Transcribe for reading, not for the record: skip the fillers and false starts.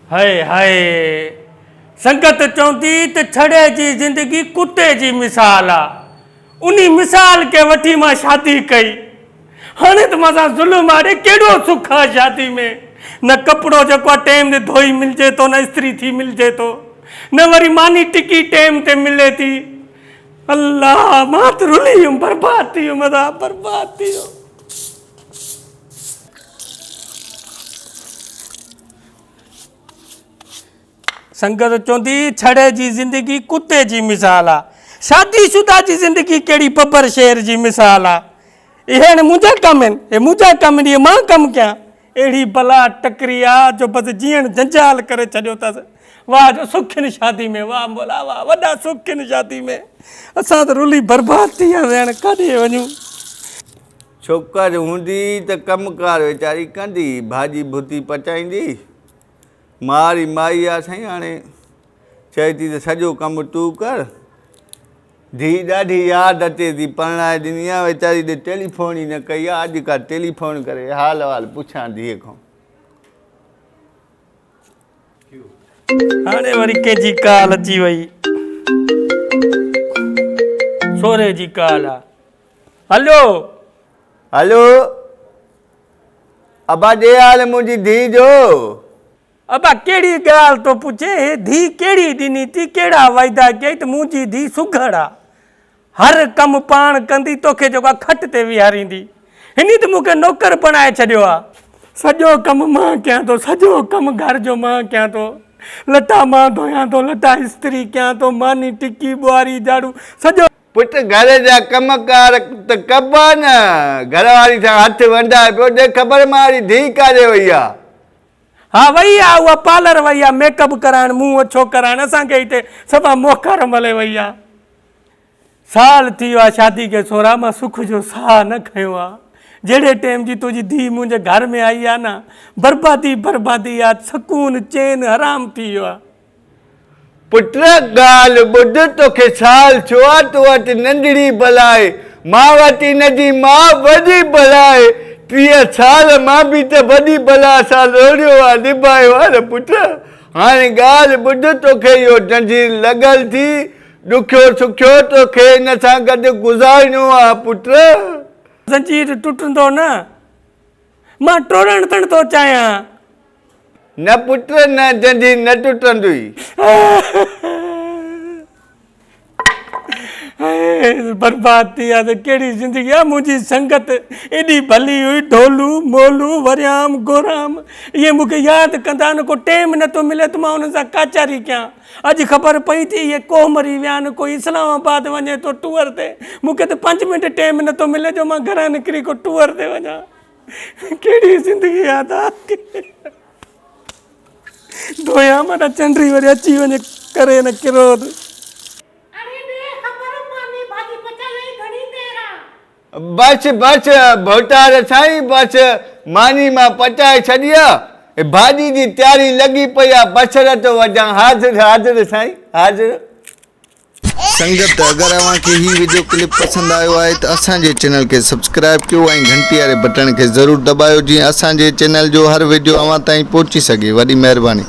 हाय हाय संगत चौंदी त छड़े जी जिंदगी कुत्ते जी मिसाल आ उन्हीं मिसाल के वठी मां शादी कई हाणे त मां जुल्म आड़े केड़ो सुख आ शादी में न कपड़ो जो टाइम ते धोई मिलजे तो न इस्त्री थी मिलजे तो न वरी मानी टिकी टाइम ते मिले थी। अल्लाह मां त रुली बर्बाद थी मदा बर्बाद थी। संगत चौंदी छड़े जी जिंदगी कुत्ते जी मिसाल आ शादीशुदा जी जिंदगी केड़ी बब्बर शेर जी मिसाल आ। ये मुझा कम आहिनि ये मुझा कम आहिनि मां कम कयां अहिड़ी बला टकरी आ जो बस जीअण जंजाल करे छॾियो अथसि। वाह जो सुखिन शादी में वाह बोला वाह वॾा सुखिन शादी में असां त रुली बर्बाद थी विया भेण काॾे वञूं। छोकर हूंदी त कमकार वीचारी कंदी भाॼी भुती पचाईंदी मारी माई आहे साईं हाणे चए थी त सॼो कमु तूं कर धीउ ॾाढी यादि अचे थी परणाए ॾिनी आहे वीचारी ॾे टेलीफोन ई न कई आहे अॼु खां टेलीफोन करे हाल वाल पुछां धीअ खां। हाणे वरी कंहिंजी काल अची वई सोरे जी काल आ। हलो हलो अबा ॾे हाल मुंहिंजी धीउ जो। अबा केड़ी गाल तो पूछे धी केड़ी दिनी थी केड़ा वायदा कई त मुंहिंजी धी सुघड़ आ हर कम पाण कंदी तोखे जो खट ते विहारींदी हिनी त मूंखे नौकर बणाए छॾियो आ सॼो कम मां कयां थो सॼो कम घर जो मां कयां थो लटा मां धोयां थो लटा इस्त्री कयां थो मानी टिकी बुआरी झाड़ू सॼो पुट घर जा कमकार त कबा न घर वारी सां हथ वंडाए पियो ॾे ख़बर मारी धीउ काॾे वई आहे। हाँ वही आ उहा पार्लर वही आ मेकअप कराइण मुंहुं अछो कराइण असांखे हिते सभा मोखर मले वही आ। साल थी वियो आहे शादी के सोरा मां सुख जो साह न खयो आ जहिड़े टाइम जी तुंहिंजी धीउ मुंहिंजे घर में आई आहे न बर्बादी बर्बादी आहे सकून चैन हराम थी वियो आहे। पुट ॻाल्हि ॿुध तोखे साल छो आहे तो वटि नंढड़ी बलाए मां वटि हिनजी मां वॾी बलाए 30 साल मां बि त वॾी बला सां लोड़ियो आहे निभायो आहे न पुट। हाणे ॻाल्हि ॿुध तोखे इहो जंजीर लॻल थी ॾुखियो सुखियो तोखे हिन सां गॾु गुज़ारिणो आहे पुट। जंजीर टुटंदो न मां टोड़ण तण थो चाहियां न पुट न जंजीर न टुटंदी। बर्बाद थी आहे त कहिड़ी ज़िंदगी आहे मुंहिंजी संगत एॾी भली हुई ढोलू मोलू वरियाम गोराम इहे मूंखे यादि कंदा न को टाइम नथो मिले त मां हुन सां काचारी कयां। अॼु ख़बर पई थी इहे कोमरी विया आहिनि कोई इस्लामाबाद वञे थो टूअर ते मूंखे त 5 मिंट टाइम नथो मिले जो मां घरां निकिरी को टूअर ते वञा। कहिड़ी ज़िंदगी आहे धोया माना चंडरी वरी अची वञे करे न किरोध। बस बस भोटार साईं बस मानी मां पचाए छॾी आहे भाॼी जी तयारी लॻी पई आहे बसर थो वझां हाज़िर हाज़िर साईं हाज़िर। संगत अगर अव्हांखे ही वीडियो क्लिप पसंद आयो आहे त असांजे चैनल के सब्सक्राइब कयो ऐं घंटी वारे बटन के ज़रूर दबायो जीअं असांजे चैनल जो हर वीडियो अव्हां ताईं पहुची सघे। वॾी महिरबानी।